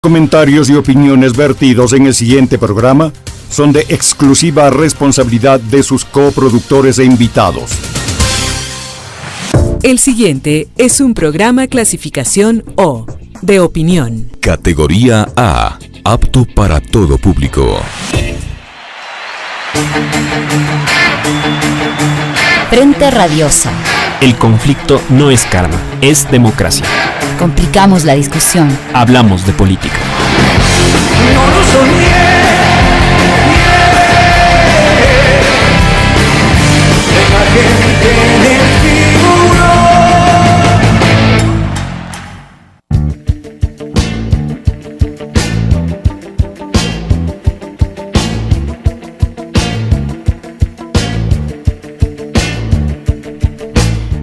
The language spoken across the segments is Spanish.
Comentarios y opiniones vertidos en el siguiente programa son de exclusiva responsabilidad de sus coproductores e invitados. El siguiente es un programa clasificación O, de opinión. Categoría A, apto para todo público. Frente Radiosa. El conflicto no es karma, es democracia. Complicamos la discusión. Hablamos de política. No lo soñé. Deja gente en el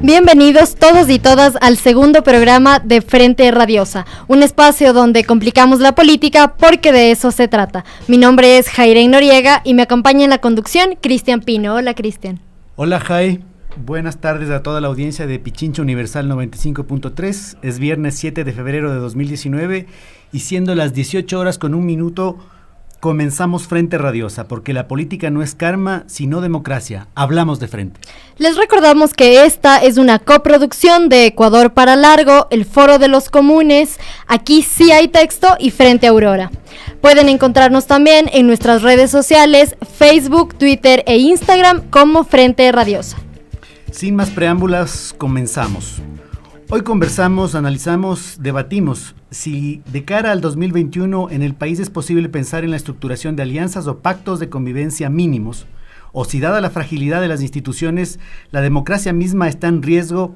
Bienvenidos todos y todas al segundo programa de Frente Radiosa, un espacio donde complicamos la política porque de eso se trata. Mi nombre es Jairén Noriega y me acompaña en la conducción Cristian Pino. Hola, Cristian. Hola, Jai. Buenas tardes a toda la audiencia de Pichincha Universal 95.3. Es viernes 7 de febrero de 2019 y siendo las 18 horas con un minuto, comenzamos Frente Radiosa, porque la política no es karma, sino democracia. Hablamos de frente. Les recordamos que esta es una coproducción de Ecuador para Largo, el Foro de los Comunes, Aquí sí hay texto y Frente Aurora. Pueden encontrarnos también en nuestras redes sociales, Facebook, Twitter e Instagram como Frente Radiosa. Sin más preámbulos, comenzamos. Hoy conversamos, analizamos, debatimos si de cara al 2021 en el país es posible pensar en la estructuración de alianzas o pactos de convivencia mínimos, o si dada la fragilidad de las instituciones, la democracia misma está en riesgo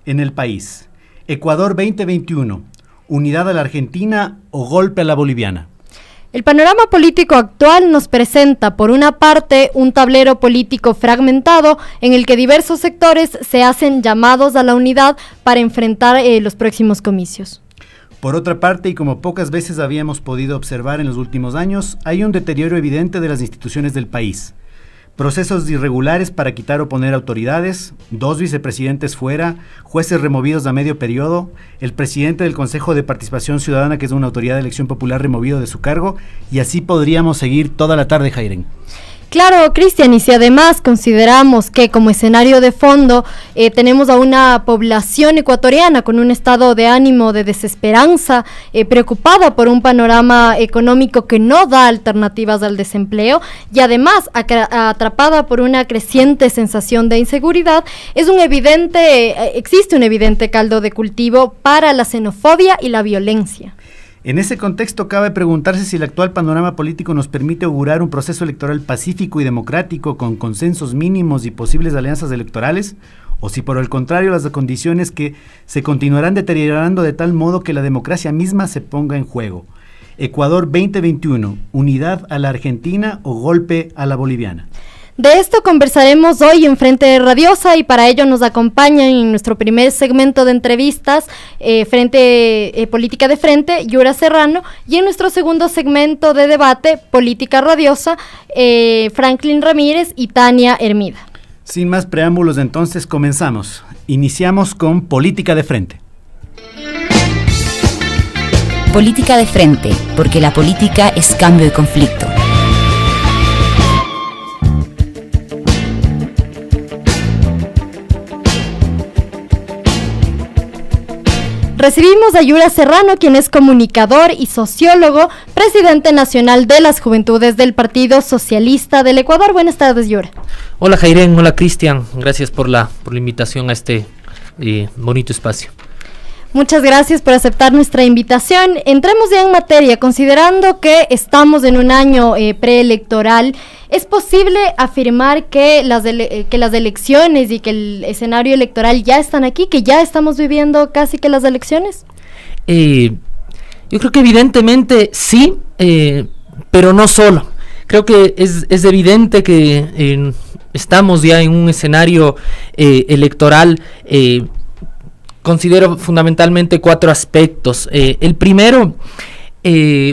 en el país. Ecuador 2021, unidad a la Argentina o golpe a la boliviana. El panorama político actual nos presenta, por una parte, un tablero político fragmentado en el que diversos sectores se hacen llamados a la unidad para enfrentar los próximos comicios. Por otra parte, y como pocas veces habíamos podido observar en los últimos años, hay un deterioro evidente de las instituciones del país. Procesos irregulares para quitar o poner autoridades, 2 vicepresidentes fuera, jueces removidos a medio periodo, el presidente del Consejo de Participación Ciudadana, que es una autoridad de elección popular, removido de su cargo, y así podríamos seguir toda la tarde, Jairen. Claro, Cristian, y si además consideramos que como escenario de fondo tenemos a una población ecuatoriana con un estado de ánimo de desesperanza, preocupada por un panorama económico que no da alternativas al desempleo y además atrapada por una creciente sensación de inseguridad, existe un evidente caldo de cultivo para la xenofobia y la violencia. En ese contexto cabe preguntarse si el actual panorama político nos permite augurar un proceso electoral pacífico y democrático con consensos mínimos y posibles alianzas electorales, o si por el contrario las condiciones que se continuarán deteriorando de tal modo que la democracia misma se ponga en juego. Ecuador 2021, unidad a la Argentina o golpe a la boliviana. De esto conversaremos hoy en Frente Radiosa y para ello nos acompañan en nuestro primer segmento de entrevistas Política de Frente, Yura Serrano, y en nuestro segundo segmento de debate, Política Radiosa, Franklin Ramírez y Tania Hermida. Sin más preámbulos, entonces comenzamos. Iniciamos con Política de Frente. Política de Frente, porque la política es cambio y conflicto. Recibimos a Yura Serrano, quien es comunicador y sociólogo, presidente nacional de las Juventudes del Partido Socialista del Ecuador. Buenas tardes, Yura. Hola, Jairén. Hola, Cristian. Gracias por la invitación a este bonito espacio. Muchas gracias por aceptar nuestra invitación. Entremos ya en materia. Considerando que estamos en un año preelectoral, ¿es posible afirmar que las elecciones y que el escenario electoral ya están aquí, que ya estamos viviendo casi que las elecciones? Yo creo que evidentemente sí, pero no solo. Creo que es evidente que estamos ya en un escenario electoral. Considero fundamentalmente 4 aspectos. El primero,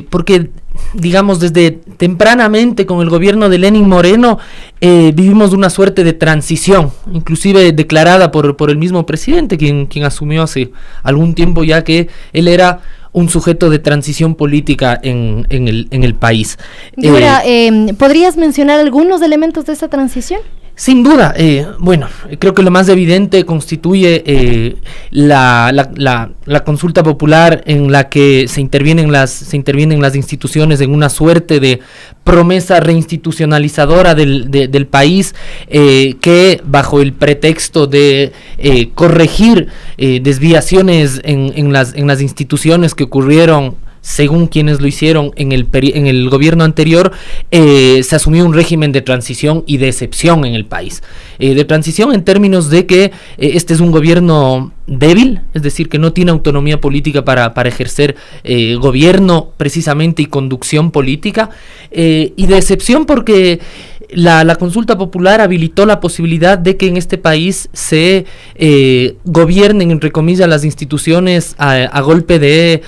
porque digamos desde tempranamente con el gobierno de Lenín Moreno vivimos una suerte de transición, inclusive declarada por el mismo presidente, quien asumió hace algún tiempo ya que él era un sujeto de transición política en el país. Yura, ¿podrías mencionar algunos elementos de esa transición? Sin duda, bueno, creo que lo más evidente constituye la consulta popular en la que se intervienen las instituciones en una suerte de promesa reinstitucionalizadora del país, que bajo el pretexto de corregir desviaciones en las instituciones que ocurrieron según quienes lo hicieron en el gobierno anterior, se asumió un régimen de transición y de excepción en el país. De transición en términos de que este es un gobierno débil, es decir, que no tiene autonomía política para ejercer gobierno precisamente y conducción política, y de excepción porque la consulta popular habilitó la posibilidad de que en este país se gobiernen, entre comillas, las instituciones a golpe de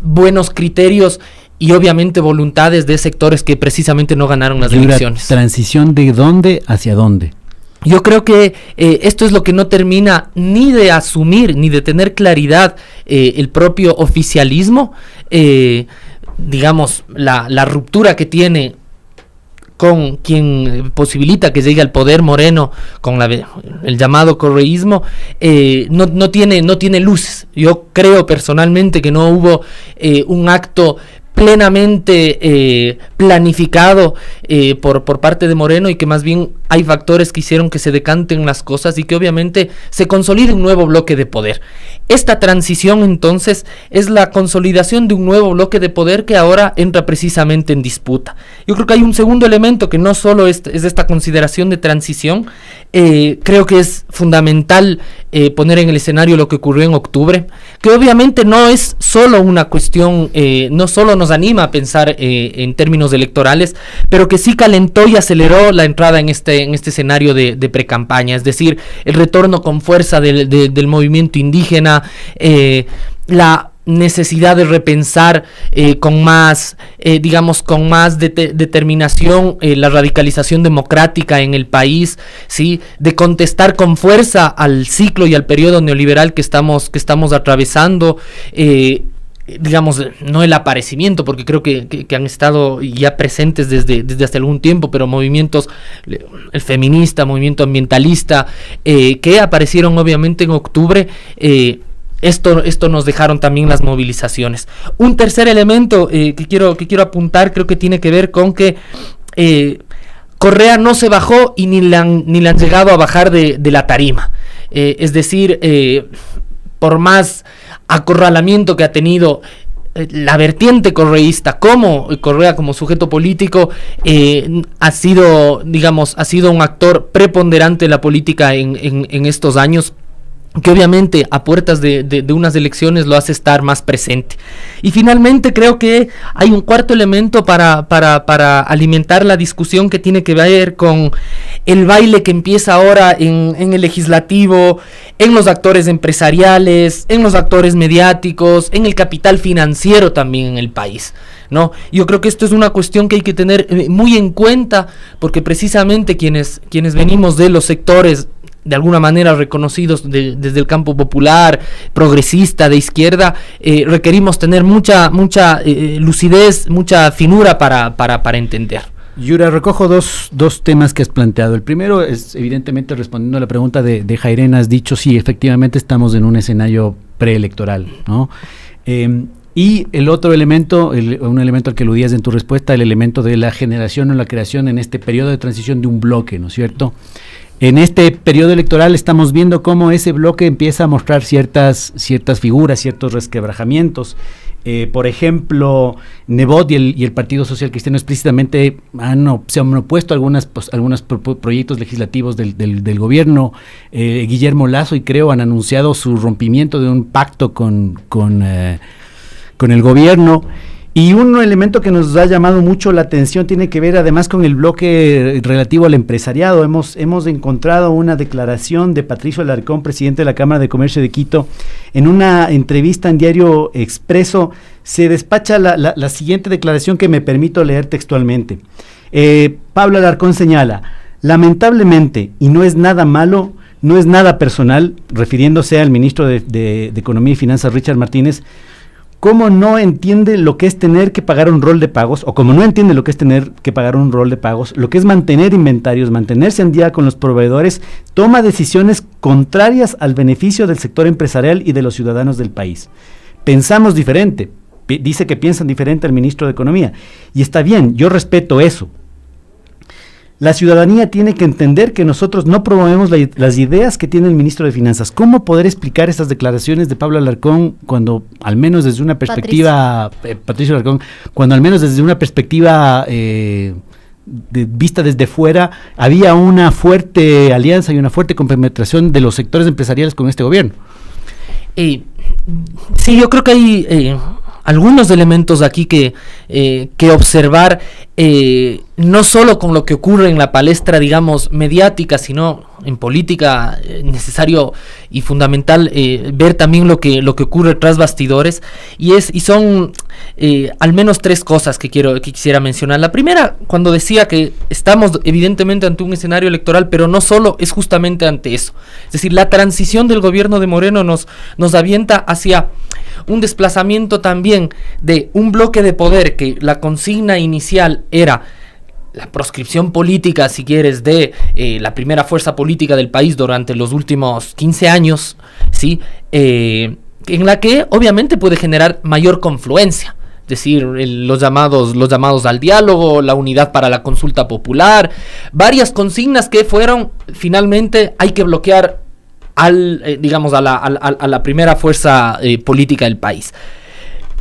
buenos criterios y obviamente voluntades de sectores que precisamente no ganaron las elecciones. ¿Transición de dónde hacia dónde? Yo creo que esto es lo que no termina ni de asumir ni de tener claridad el propio oficialismo, digamos, la ruptura que tiene con quien posibilita que llegue al poder Moreno, con el llamado correísmo, no tiene luces. Yo creo personalmente que no hubo un acto plenamente planificado por parte de Moreno, y que más bien hay factores que hicieron que se decanten las cosas y que obviamente se consolide un nuevo bloque de poder. Esta transición entonces es la consolidación de un nuevo bloque de poder que ahora entra precisamente en disputa. Yo creo que hay un segundo elemento que no solo es esta consideración de transición. Creo que es fundamental poner en el escenario lo que ocurrió en octubre, que obviamente no es solo una cuestión, no solo nos anima a pensar en términos electorales, pero que sí calentó y aceleró la entrada en este escenario de precampaña, es decir, el retorno con fuerza del movimiento indígena, la necesidad de repensar con más determinación la radicalización democrática en el país, ¿sí? De contestar con fuerza al ciclo y al periodo neoliberal que estamos atravesando, digamos, no el aparecimiento, porque creo que han estado ya presentes desde hace algún tiempo, pero movimientos, el feminista, movimiento ambientalista, que aparecieron obviamente en octubre. Esto nos dejaron también las movilizaciones. Un tercer elemento que quiero apuntar, creo que tiene que ver con que Correa no se bajó y ni le han llegado a bajar de la tarima. Es decir, por más acorralamiento que ha tenido la vertiente correísta, como Correa como sujeto político, ha sido un actor preponderante en la política en estos años, que obviamente a puertas de unas elecciones lo hace estar más presente. Y finalmente creo que hay un cuarto elemento para alimentar la discusión, que tiene que ver con el baile que empieza ahora en el legislativo, en los actores empresariales, en los actores mediáticos, en el capital financiero también en el país, ¿no? Yo creo que esto es una cuestión que hay que tener muy en cuenta, porque precisamente quienes venimos de los sectores de alguna manera reconocidos desde el campo popular, progresista, de izquierda, requerimos tener mucha lucidez, mucha finura para entender. Yura, recojo dos temas que has planteado. El primero es, evidentemente, respondiendo a la pregunta de Jairén, has dicho, sí, efectivamente estamos en un escenario preelectoral, ¿no? Y el otro elemento, un elemento al que aludías en tu respuesta, el elemento de la generación o la creación en este periodo de transición de un bloque, ¿no es cierto? En este periodo electoral estamos viendo cómo ese bloque empieza a mostrar ciertas figuras, ciertos resquebrajamientos. Por ejemplo, Nebot y el Partido Social Cristiano explícitamente se han opuesto a algunos proyectos legislativos del gobierno. Guillermo Lasso y Creo han anunciado su rompimiento de un pacto con el gobierno. Y un elemento que nos ha llamado mucho la atención tiene que ver además con el bloque relativo al empresariado. Hemos encontrado una declaración de Patricio Alarcón, presidente de la Cámara de Comercio de Quito. En una entrevista en Diario Expreso se despacha la siguiente declaración, que me permito leer textualmente. Pablo Alarcón señala: lamentablemente, y no es nada malo, no es nada personal, refiriéndose al ministro de Economía y Finanzas, Richard Martínez, cómo no entiende lo que es tener que pagar un rol de pagos, o como no entiende lo que es tener que pagar un rol de pagos, lo que es mantener inventarios, mantenerse en día con los proveedores, toma decisiones contrarias al beneficio del sector empresarial y de los ciudadanos del país. Pensamos diferente, dice que piensan diferente el ministro de Economía, y está bien, yo respeto eso. La ciudadanía tiene que entender que nosotros no promovemos las ideas que tiene el ministro de Finanzas. ¿Cómo poder explicar estas declaraciones de Pablo Alarcón cuando, al menos desde una perspectiva, Patricio Alarcón, cuando al menos desde una perspectiva vista desde fuera, había una fuerte alianza y una fuerte compenetración de los sectores empresariales con este gobierno? Sí, yo creo que hay algunos elementos aquí que observar, no solo con lo que ocurre en la palestra, digamos, mediática, sino en política, necesario y fundamental ver también lo que ocurre tras bastidores, y son al menos tres cosas que quisiera mencionar. La primera, cuando decía que estamos evidentemente ante un escenario electoral, pero no solo es justamente ante eso. Es decir, la transición del gobierno de Moreno nos avienta hacia un desplazamiento también de un bloque de poder que la consigna inicial era la proscripción política, si quieres, de la primera fuerza política del país durante los últimos 15 años, ¿sí? En la que obviamente puede generar mayor confluencia. Es decir, los llamados al diálogo, la unidad para la consulta popular, varias consignas que fueron finalmente hay que bloquear a la primera fuerza política del país.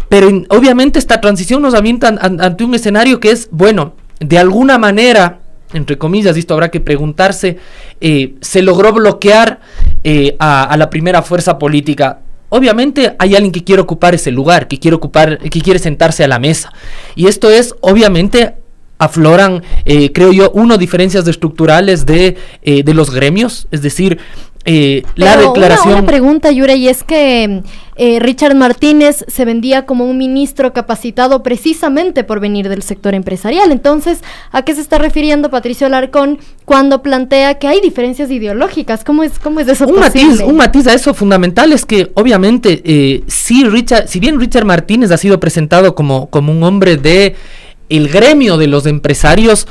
Pero obviamente esta transición nos avienta ante un escenario que es, bueno, de alguna manera, entre comillas, esto habrá que preguntarse, se logró bloquear a la primera fuerza política. Obviamente hay alguien que quiere ocupar ese lugar, que quiere sentarse a la mesa. Y esto es, obviamente, afloran, creo yo, diferencias estructurales de los gremios, es decir, la declaración. Una pregunta, Yura, y es que Richard Martínez se vendía como un ministro capacitado precisamente por venir del sector empresarial. Entonces, ¿a qué se está refiriendo Patricio Alarcón cuando plantea que hay diferencias ideológicas? ¿Cómo es eso posible? Un matiz a eso fundamental es que obviamente si bien Richard Martínez ha sido presentado como un hombre de el gremio de los empresarios,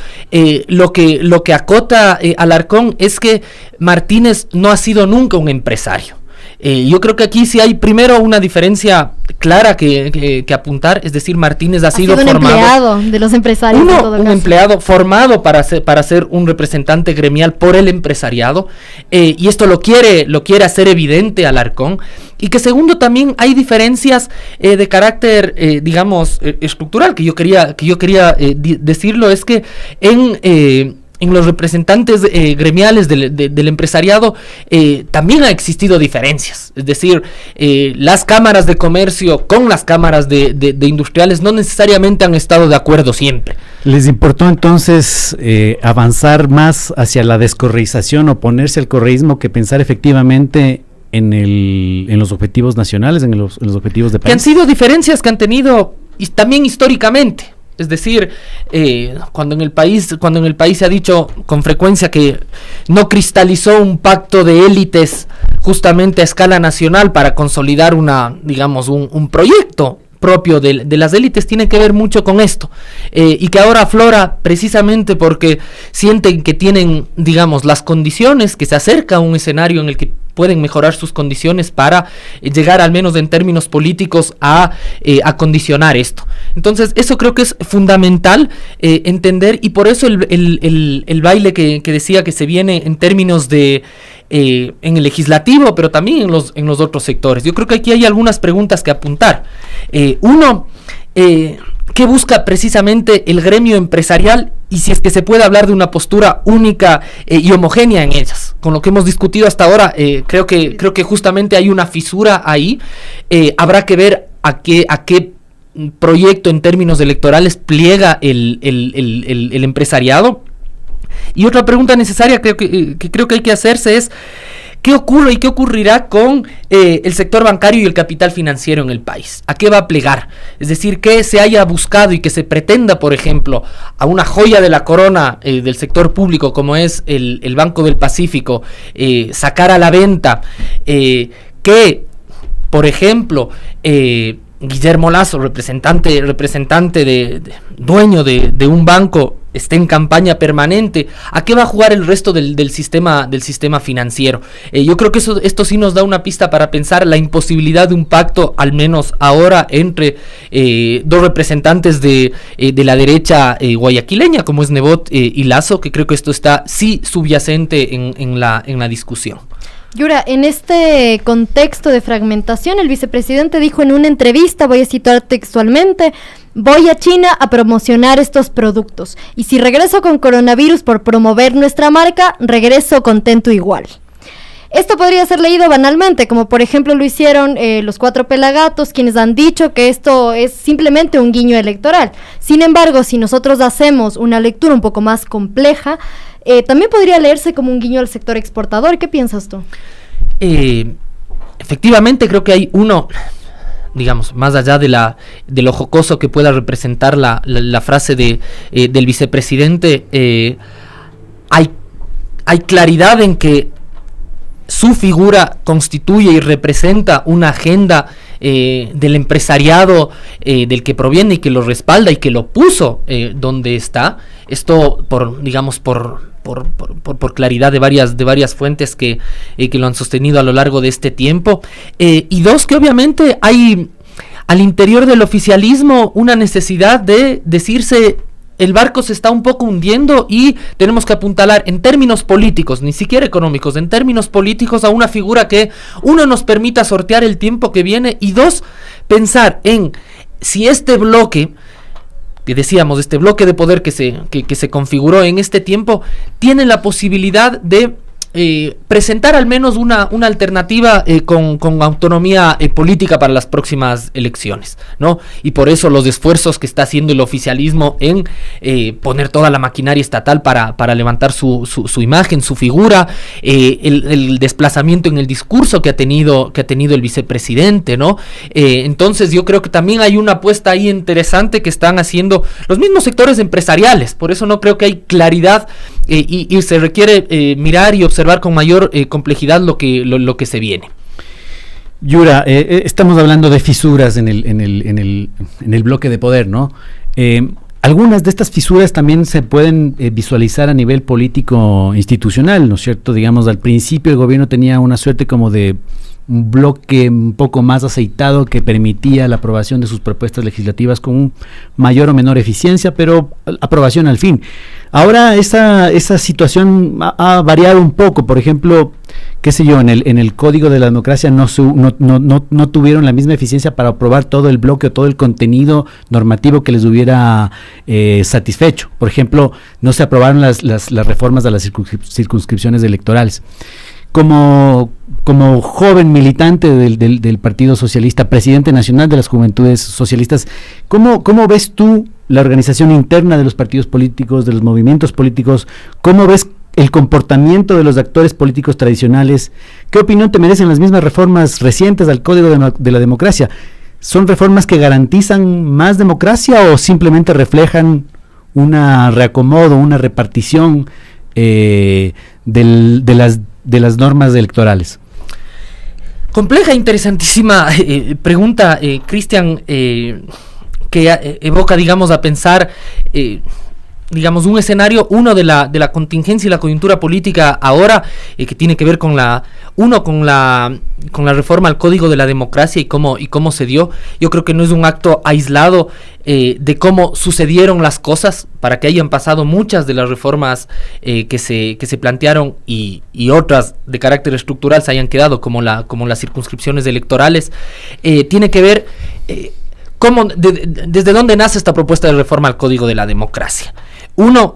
lo que acota Alarcón es que Martínez no ha sido nunca un empresario. Yo creo que aquí sí hay primero una diferencia clara que apuntar, es decir, Martínez ha sido formado, empleado de los empresarios, un empleado formado para ser un representante gremial por el empresariado, y esto lo quiere hacer evidente Alarcón. Y que segundo, también hay diferencias de carácter, estructural, que yo quería decirlo, es que en los representantes gremiales del empresariado también ha existido diferencias. Es decir, las cámaras de comercio con las cámaras de industriales no necesariamente han estado de acuerdo siempre. ¿Les importó entonces avanzar más hacia la descorreización, oponerse al correísmo, que pensar efectivamente en los objetivos nacionales, en los objetivos de país? Que han sido diferencias que han tenido también históricamente. Es decir, cuando en el país se ha dicho con frecuencia que no cristalizó un pacto de élites justamente a escala nacional para consolidar un proyecto propio de las élites, tiene que ver mucho con esto, y que ahora aflora precisamente porque sienten que tienen, las condiciones, que se acerca a un escenario en el que pueden mejorar sus condiciones para llegar, al menos en términos políticos, a condicionar esto. Entonces, eso creo que es fundamental entender, y por eso el baile que decía que se viene en términos de en el legislativo, pero también en los otros sectores. Yo creo que aquí hay algunas preguntas que apuntar. Uno, ¿qué busca precisamente el gremio empresarial? Y si es que se puede hablar de una postura única y homogénea en ellas. Con lo que hemos discutido hasta ahora, creo que justamente hay una fisura ahí. Habrá que ver a qué proyecto en términos electorales pliega el empresariado. Y otra pregunta necesaria que creo que hay que hacerse es: ¿qué ocurre y qué ocurrirá con el sector bancario y el capital financiero en el país? ¿A qué va a plegar? Es decir, que se haya buscado y que se pretenda, por ejemplo, a una joya de la corona del sector público como es el Banco del Pacífico, sacar a la venta, que, por ejemplo, Guillermo Lasso, representante dueño de un banco, esté en campaña permanente, ¿a qué va a jugar el resto del sistema financiero? Yo creo que esto sí nos da una pista para pensar la imposibilidad de un pacto, al menos ahora, entre dos representantes de la derecha guayaquileña, como es Nebot y Lasso, que creo que esto está sí subyacente en la discusión. Yura, en este contexto de fragmentación, el vicepresidente dijo en una entrevista, voy a citar textualmente: voy a China a promocionar estos productos, y si regreso con coronavirus por promover nuestra marca, regreso contento igual. Esto podría ser leído banalmente, como por ejemplo lo hicieron los 4 pelagatos, quienes han dicho que esto es simplemente un guiño electoral. Sin embargo, si nosotros hacemos una lectura un poco más compleja, también podría leerse como un guiño al sector exportador. ¿Qué piensas tú? Efectivamente, creo que hay uno, digamos, más allá de lo jocoso que pueda representar la frase del vicepresidente, hay claridad en que su figura constituye y representa una agenda del empresariado del que proviene y que lo respalda y que lo puso donde está. Esto por claridad de varias fuentes que lo han sostenido a lo largo de este tiempo. Y dos, que obviamente hay al interior del oficialismo una necesidad de decirse: el barco se está un poco hundiendo y tenemos que apuntalar en términos políticos, ni siquiera económicos, en términos políticos, a una figura que, uno, nos permita sortear el tiempo que viene, y dos, pensar en si este bloque, que decíamos, este bloque de poder que se configuró en este tiempo, tiene la posibilidad de presentar al menos una alternativa con autonomía política para las próximas elecciones, ¿no? Y por eso los esfuerzos que está haciendo el oficialismo en poner toda la maquinaria estatal para levantar su imagen, su figura, el desplazamiento en el discurso que ha tenido el vicepresidente, ¿no? Entonces yo creo que también hay una apuesta ahí interesante que están haciendo los mismos sectores empresariales. Por eso no creo que hay claridad y se requiere mirar y observar con mayor complejidad lo que se viene. Yura, estamos hablando de fisuras en el bloque de poder, ¿no? Algunas de estas fisuras también se pueden visualizar a nivel político institucional, ¿no es cierto? Digamos, al principio el gobierno tenía una suerte como de un bloque un poco más aceitado que permitía la aprobación de sus propuestas legislativas con mayor o menor eficiencia, pero aprobación al fin. Ahora esa situación ha variado un poco. Por ejemplo, qué sé yo, en el Código de la Democracia no tuvieron la misma eficiencia para aprobar todo el bloque o todo el contenido normativo que les hubiera satisfecho. Por ejemplo, no se aprobaron las reformas de las circunscripciones electorales. Como joven militante del Partido Socialista, presidente nacional de las Juventudes Socialistas, ¿cómo ves tú la organización interna de los partidos políticos, de los movimientos políticos? ¿Cómo ves el comportamiento de los actores políticos tradicionales? ¿Qué opinión te merecen las mismas reformas recientes al Código de la Democracia? ¿Son reformas que garantizan más democracia o simplemente reflejan una reacomodo, una repartición de las normas electorales? Compleja, interesantísima pregunta, Cristian, que evoca, digamos, a pensar, digamos, un escenario, uno de la contingencia y la coyuntura política ahora, que tiene que ver con la reforma al Código de la Democracia y cómo se dio. Yo creo que no es un acto aislado de cómo sucedieron las cosas para que hayan pasado muchas de las reformas que se plantearon y otras de carácter estructural se hayan quedado, como las circunscripciones electorales. Tiene que ver desde dónde nace esta propuesta de reforma al Código de la Democracia. Uno,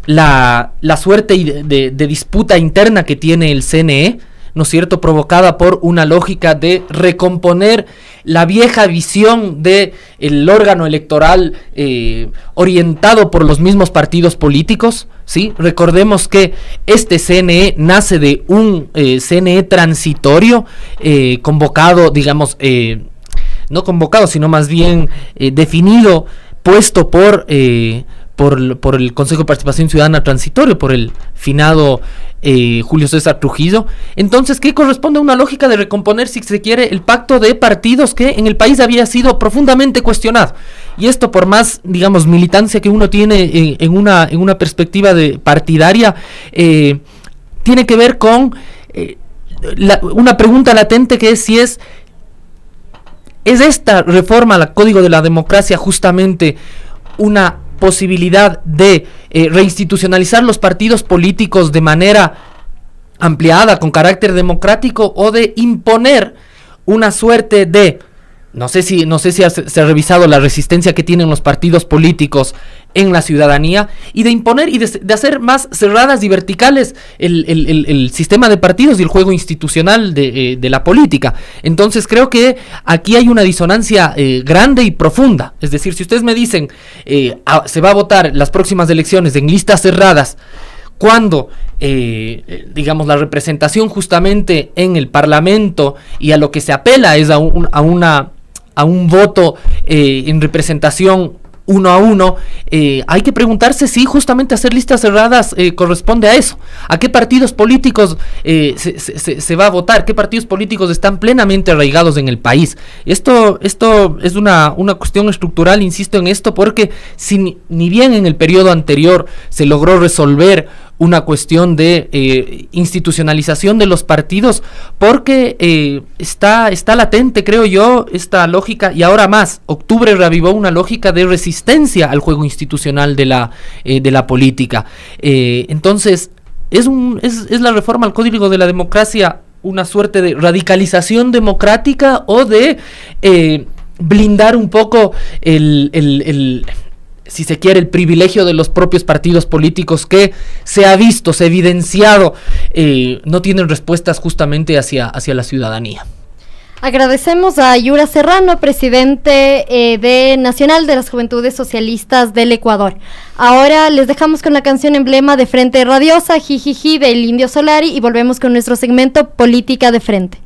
la suerte de disputa interna que tiene el CNE, ¿no es cierto?, provocada por una lógica de recomponer la vieja visión de el órgano electoral orientado por los mismos partidos políticos, ¿sí? Recordemos que este CNE nace de un CNE transitorio convocado, digamos, no convocado, sino más bien definido, puesto por por el Consejo de Participación Ciudadana Transitorio, por el finado Julio César Trujillo. Entonces, ¿qué corresponde a una lógica de recomponer, si se quiere, el pacto de partidos que en el país había sido profundamente cuestionado? Y esto, por más, digamos, militancia que uno tiene en una perspectiva partidaria, tiene que ver con una pregunta latente, que es si ¿es esta reforma al Código de la Democracia justamente una posibilidad de reinstitucionalizar los partidos políticos de manera ampliada, con carácter democrático, o de imponer una suerte de, no sé si se ha revisado la resistencia que tienen los partidos políticos en la ciudadanía, y de imponer y de hacer más cerradas y verticales el sistema de partidos y el juego institucional de la política? Entonces creo que aquí hay una disonancia grande y profunda. Es decir, si ustedes me dicen se va a votar las próximas elecciones en listas cerradas, cuando digamos, la representación justamente en el Parlamento y a lo que se apela es a un voto en representación 1 a 1, hay que preguntarse si justamente hacer listas cerradas corresponde a eso. ¿A qué partidos políticos se va a votar? ¿Qué partidos políticos están plenamente arraigados en el país? Esto es una cuestión estructural, insisto en esto, porque si ni bien en el periodo anterior se logró resolver una cuestión de institucionalización de los partidos, porque está latente, creo yo, esta lógica, y ahora más, octubre reavivó una lógica de resistencia al juego institucional de la política. Entonces, es la reforma al Código de la Democracia una suerte de radicalización democrática, o de blindar un poco si se quiere, el privilegio de los propios partidos políticos, que se ha evidenciado, no tienen respuestas justamente hacia la ciudadanía. Agradecemos a Yura Serrano, presidente de Nacional de las Juventudes Socialistas del Ecuador. Ahora les dejamos con la canción emblema de Frente Radiosa, Jijiji, del Indio Solari, y volvemos con nuestro segmento Política de Frente.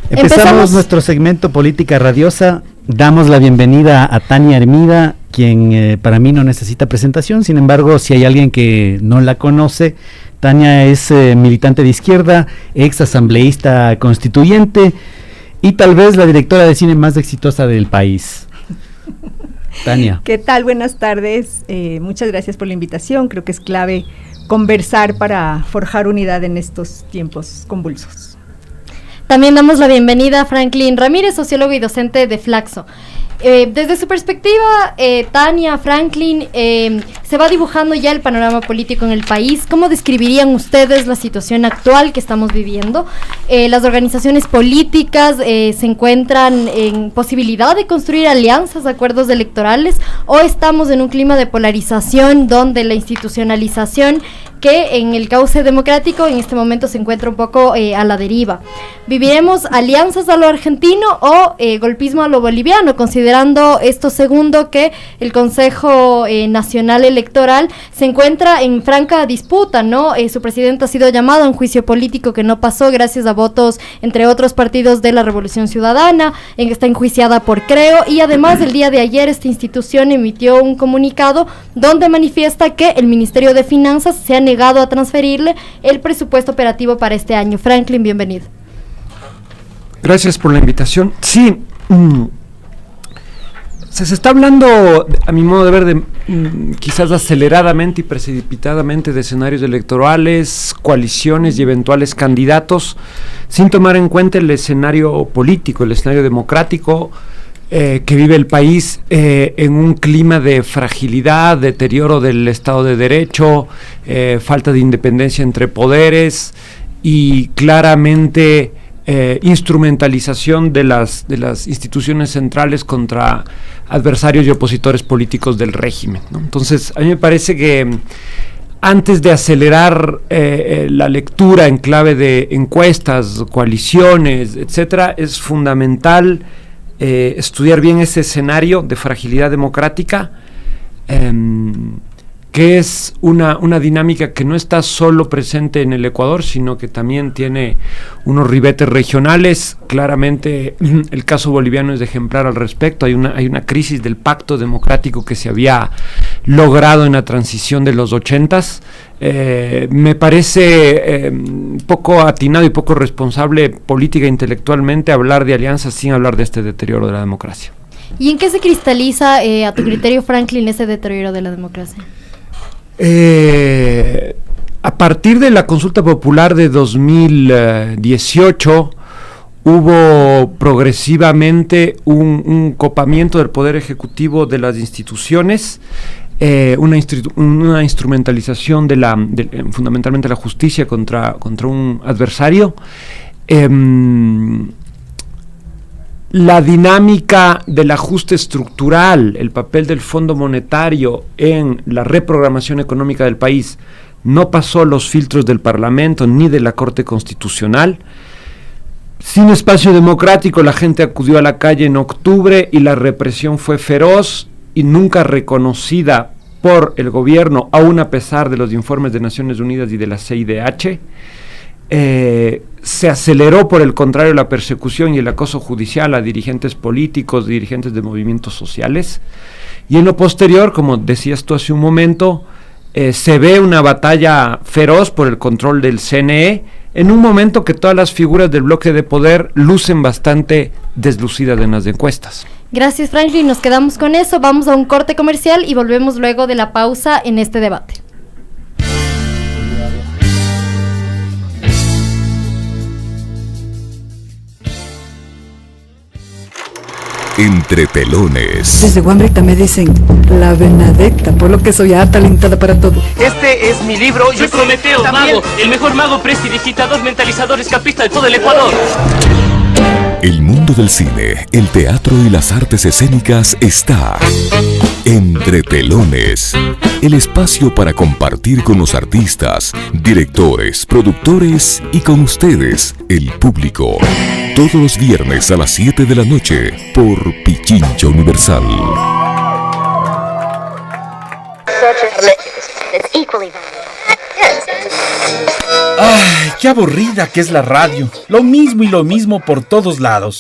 Empezamos nuestro segmento Política Radiosa. Damos la bienvenida a Tania Hermida, quien para mí no necesita presentación. Sin embargo, si hay alguien que no la conoce, Tania es militante de izquierda, ex asambleísta constituyente y tal vez la directora de cine más exitosa del país. Tania. ¿Qué tal? Buenas tardes. Muchas gracias por la invitación. Creo que es clave conversar para forjar unidad en estos tiempos convulsos. También damos la bienvenida a Franklin Ramírez, sociólogo y docente de Flaxo. Desde su perspectiva, Tania, Franklin, se va dibujando ya el panorama político en el país. ¿Cómo describirían ustedes la situación actual que estamos viviendo? ¿Las organizaciones políticas se encuentran en posibilidad de construir alianzas, acuerdos electorales, o estamos en un clima de polarización donde la institucionalización que en el cauce democrático en este momento se encuentra un poco a la deriva? ¿Viviremos alianzas a lo argentino o golpismo a lo boliviano, considerando esto segundo, que el Consejo Nacional Electoral se encuentra en franca disputa, ¿no? Su presidente ha sido llamado a un juicio político que no pasó gracias a votos, entre otros partidos de la Revolución Ciudadana, está enjuiciada por Creo, y además el día de ayer esta institución emitió un comunicado donde manifiesta que el Ministerio de Finanzas se ha negado a transferirle el presupuesto operativo para este año. Franklin, bienvenido. Gracias por la invitación. Sí, se está hablando, a mi modo de ver, quizás aceleradamente y precipitadamente de escenarios electorales, coaliciones y eventuales candidatos, sin tomar en cuenta el escenario político, el escenario democrático que vive el país en un clima de fragilidad, deterioro del Estado de Derecho, falta de independencia entre poderes y claramente instrumentalización de las instituciones centrales contra adversarios y opositores políticos del régimen, ¿no? Entonces, a mí me parece que antes de acelerar la lectura en clave de encuestas, coaliciones, etcétera, es fundamental estudiar bien ese escenario de fragilidad democrática, que es una dinámica que no está solo presente en el Ecuador, sino que también tiene unos ribetes regionales. Claramente el caso boliviano es ejemplar al respecto. Hay una crisis del pacto democrático que se había logrado en la transición de los 80s. Me parece poco atinado y poco responsable política e intelectualmente hablar de alianzas sin hablar de este deterioro de la democracia. ¿Y en qué se cristaliza, a tu criterio, Franklin, ese deterioro de la democracia? A partir de la consulta popular de 2018 hubo progresivamente un copamiento del poder ejecutivo de las instituciones, una instrumentalización fundamentalmente la justicia contra un adversario. La dinámica del ajuste estructural, el papel del Fondo Monetario en la reprogramación económica del país no pasó los filtros del Parlamento ni de la Corte Constitucional. Sin espacio democrático, la gente acudió a la calle en octubre y la represión fue feroz y nunca reconocida por el gobierno, aún a pesar de los informes de Naciones Unidas y de la CIDH. Se aceleró, por el contrario, la persecución y el acoso judicial a dirigentes políticos, dirigentes de movimientos sociales, y en lo posterior, como decías tú hace un momento, se ve una batalla feroz por el control del CNE, en un momento que todas las figuras del bloque de poder lucen bastante deslucidas en las encuestas. Gracias, Franklin, nos quedamos con eso, vamos a un corte comercial y volvemos luego de la pausa en este debate. Entre telones. Desde Guambrita me dicen la Benedetta, por lo que soy talentada para todo. Este es mi libro. Soy Prometeo, mago, el mejor mago prestidigitador, mentalizador, escapista de todo el Ecuador. El mundo del cine, el teatro y las artes escénicas está Entre Telones, el espacio para compartir con los artistas, directores, productores y con ustedes, el público. Todos los viernes a las 7 de la noche por Pichincha Universal. It's equally valuable. ¡Ay, qué aburrida que es la radio! Lo mismo y lo mismo por todos lados.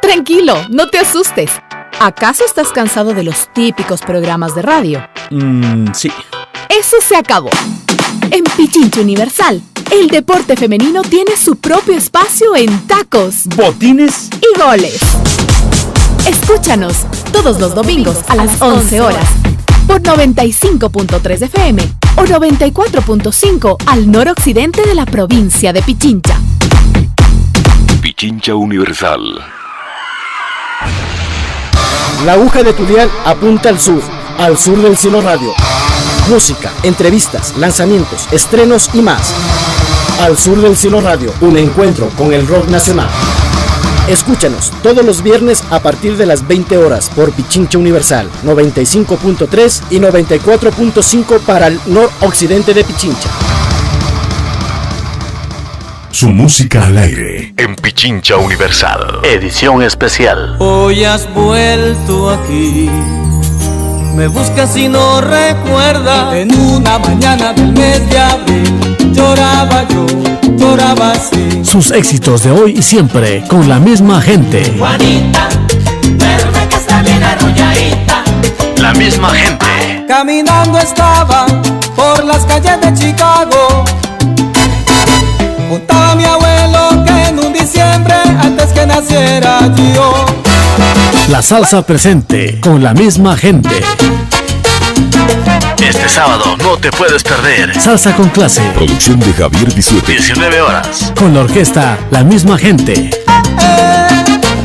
Tranquilo, no te asustes. ¿Acaso estás cansado de los típicos programas de radio? Sí. Eso se acabó. En Pichincha Universal, el deporte femenino tiene su propio espacio en tacos, botines y goles. Escúchanos todos los domingos a las 11 horas por 95.3 FM o 94.5 al noroccidente de la provincia de Pichincha. Pichincha Universal. La aguja de tu dial apunta al sur del cielo radio. Música, entrevistas, lanzamientos, estrenos y más. Al sur del cielo radio, un encuentro con el rock nacional. Escúchanos todos los viernes a partir de las 20 horas por Pichincha Universal, 95.3 y 94.5 para el noroccidente de Pichincha. Su música al aire en Pichincha Universal. Edición especial. Hoy has vuelto aquí. Me buscas y no recuerdas. En una mañana del mes de abril lloraba yo, lloraba así. Sus éxitos de hoy y siempre con la misma gente. Juanita, verme que está bien arrolladita. La misma gente. Caminando estaba por las calles de Chicago. Contaba mi abuelo que en un diciembre antes que naciera yo. La salsa presente con la misma gente. Este sábado no te puedes perder. Salsa con clase. Producción de Javier Bisuete. 19 horas. Con la orquesta La Misma Gente.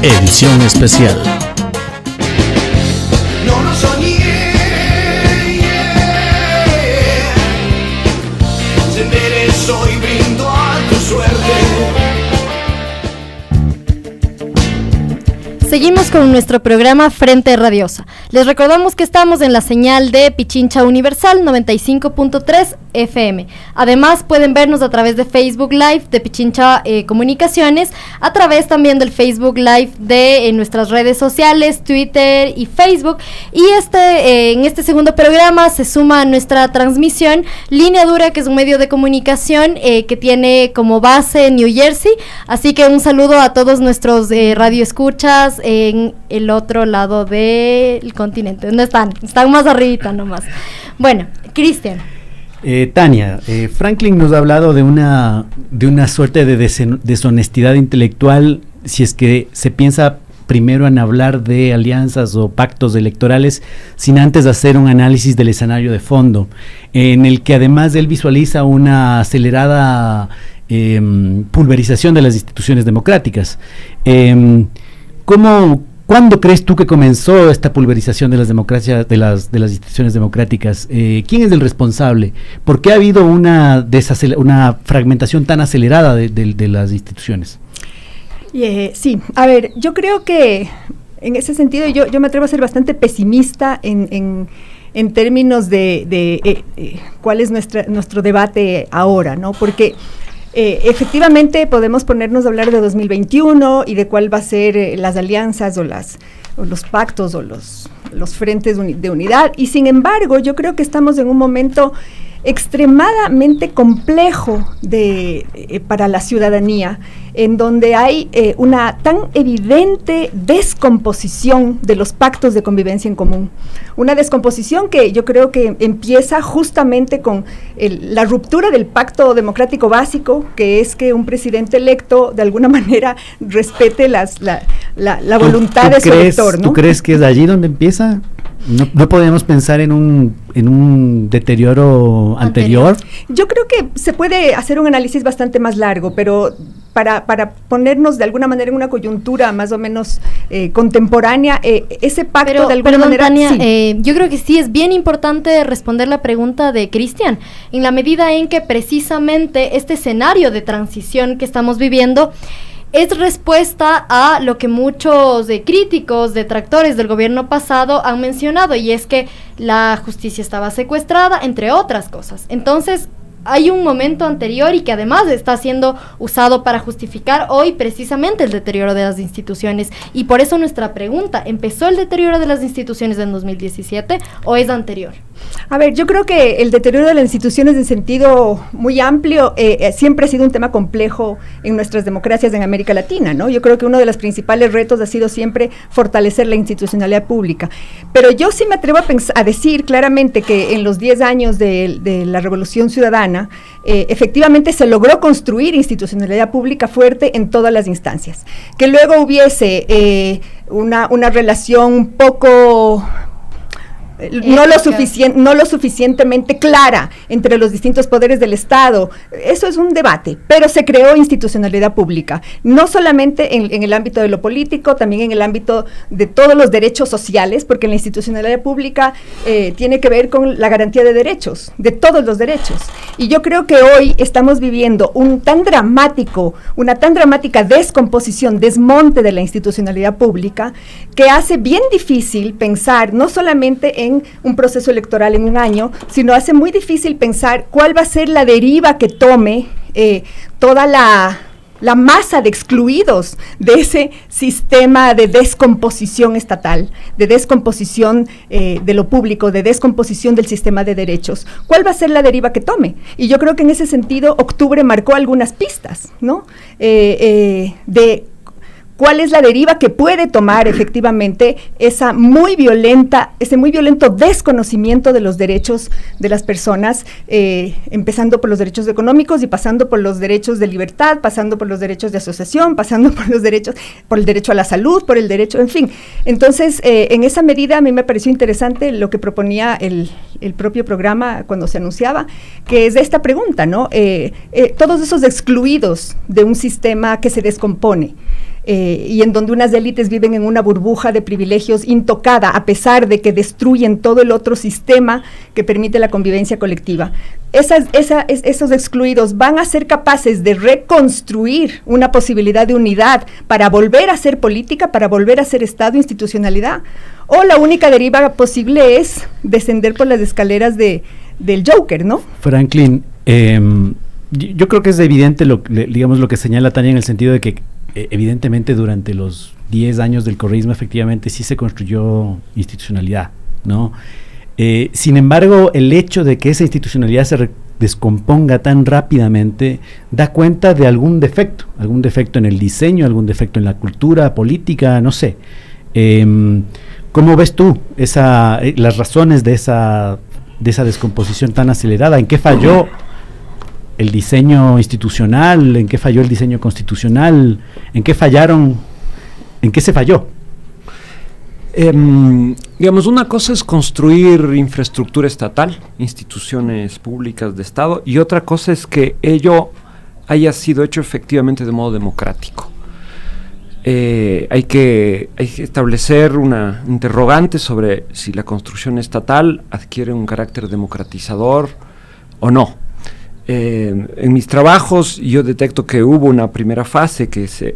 Edición especial. No lo soñé. Se enderezó y brindo a tu suerte. Seguimos con nuestro programa Frente Radiosa. Les recordamos que estamos en la señal de Pichincha Universal 95.3 FM. Además pueden vernos a través de Facebook Live de Pichincha Comunicaciones, a través también del Facebook Live de nuestras redes sociales, Twitter y Facebook. Y en este segundo programa se suma a nuestra transmisión Línea Dura, que es un medio de comunicación que tiene como base New Jersey. Así que un saludo a todos nuestros radioescuchas en el otro lado del continente. ¿Dónde están? Están más arribita nomás. Bueno, Cristian. Tania, Franklin nos ha hablado de una suerte de deshonestidad intelectual si es que se piensa primero en hablar de alianzas o pactos electorales sin antes hacer un análisis del escenario de fondo, en el que además él visualiza una acelerada pulverización de las instituciones democráticas. ¿Cuándo crees tú que comenzó esta pulverización de las democracias, de las instituciones democráticas? ¿Quién es el responsable? ¿Por qué ha habido una fragmentación tan acelerada de las instituciones? Sí, a ver, yo creo que en ese sentido yo me atrevo a ser bastante pesimista en términos de cuál es nuestro debate ahora, ¿no? Porque efectivamente podemos ponernos a hablar de 2021 y de cuál va a ser las alianzas o los pactos o los frentes de unidad, y sin embargo yo creo que estamos en un momento extremadamente complejo para la ciudadanía, en donde hay una tan evidente descomposición de los pactos de convivencia en común. Una descomposición que yo creo que empieza justamente con la ruptura del pacto democrático básico, que es que un presidente electo de alguna manera respete la voluntad de su elector, ¿no? ¿Tú crees que es allí donde empieza? ¿No podemos pensar en un deterioro anterior? Yo creo que se puede hacer un análisis bastante más largo, pero para ponernos de alguna manera en una coyuntura más o menos contemporánea, ese pacto de alguna manera... Tania, sí. Yo creo que sí es bien importante responder la pregunta de Cristian, en la medida en que precisamente este escenario de transición que estamos viviendo es respuesta a lo que muchos críticos, detractores del gobierno pasado han mencionado, y es que la justicia estaba secuestrada, entre otras cosas. Entonces, hay un momento anterior y que además está siendo usado para justificar hoy precisamente el deterioro de las instituciones. Y por eso nuestra pregunta, ¿empezó el deterioro de las instituciones en 2017 o es anterior? A ver, yo creo que el deterioro de las instituciones en sentido muy amplio siempre ha sido un tema complejo en nuestras democracias en América Latina, ¿no? Yo creo que uno de los principales retos ha sido siempre fortalecer la institucionalidad pública. Pero yo sí me atrevo a decir claramente que en los 10 años de la Revolución Ciudadana, efectivamente se logró construir institucionalidad pública fuerte en todas las instancias. Que luego hubiese una relación un poco... No lo suficientemente clara entre los distintos poderes del Estado. Eso es un debate, pero se creó institucionalidad pública, no solamente en el ámbito de lo político, también en el ámbito de todos los derechos sociales, porque la institucionalidad pública tiene que ver con la garantía de derechos, de todos los derechos. Y yo creo que hoy estamos viviendo una tan dramática descomposición, desmonte de la institucionalidad pública, que hace bien difícil pensar no solamente en un proceso electoral en un año, sino hace muy difícil pensar cuál va a ser la deriva que tome toda la masa de excluidos de ese sistema de descomposición estatal, de descomposición de lo público, de descomposición del sistema de derechos. ¿Cuál va a ser la deriva que tome? Y yo creo que en ese sentido octubre marcó algunas pistas, ¿no? De cuál es la deriva que puede tomar efectivamente ese muy violento desconocimiento de los derechos de las personas, empezando por los derechos económicos y pasando por los derechos de libertad, pasando por los derechos de asociación, pasando por el derecho a la salud, por el derecho, en fin. Entonces, en esa medida a mí me pareció interesante lo que proponía el propio programa cuando se anunciaba, que es esta pregunta, ¿no? Todos esos excluidos de un sistema que se descompone, y en donde unas élites viven en una burbuja de privilegios intocada, a pesar de que destruyen todo el otro sistema que permite la convivencia colectiva. Esos excluidos van a ser capaces de reconstruir una posibilidad de unidad para volver a ser política, para volver a ser Estado, institucionalidad, o la única deriva posible es descender por las escaleras del Joker, ¿no? Franklin, yo creo que es evidente lo que señala Tania, en el sentido de que evidentemente durante los 10 años del correísmo efectivamente sí se construyó institucionalidad, ¿no? Sin embargo, el hecho de que esa institucionalidad se descomponga tan rápidamente da cuenta de algún defecto en el diseño, algún defecto en la cultura política, no sé. ¿Cómo ves tú las razones de esa descomposición tan acelerada? ¿En qué falló el diseño institucional? ¿En qué falló el diseño constitucional? ¿En qué se falló? Digamos, una cosa es construir infraestructura estatal, instituciones públicas de Estado, y otra cosa es que ello haya sido hecho efectivamente de modo democrático. Hay que establecer una interrogante sobre si la construcción estatal adquiere un carácter democratizador o no. En mis trabajos yo detecto que hubo una primera fase que se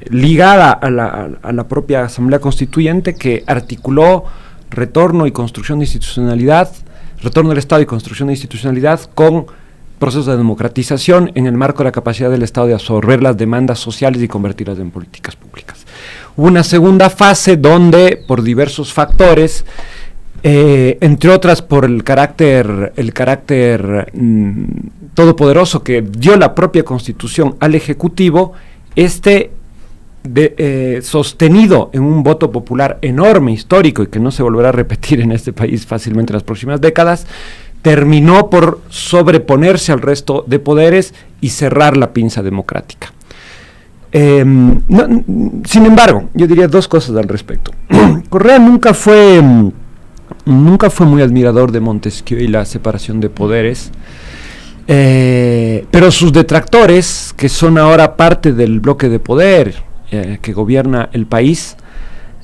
ligada a la propia Asamblea Constituyente, que articuló retorno y construcción de institucionalidad, retorno del Estado y construcción de institucionalidad con procesos de democratización en el marco de la capacidad del Estado de absorber las demandas sociales y convertirlas en políticas públicas. Hubo una segunda fase donde, por diversos factores, entre otras por el carácter todopoderoso que dio la propia Constitución al Ejecutivo, sostenido en un voto popular enorme, histórico, y que no se volverá a repetir en este país fácilmente en las próximas décadas, terminó por sobreponerse al resto de poderes y cerrar la pinza democrática. Sin embargo, yo diría dos cosas al respecto. Correa nunca fue muy admirador de Montesquieu y la separación de poderes, pero sus detractores, que son ahora parte del bloque de poder que gobierna el país,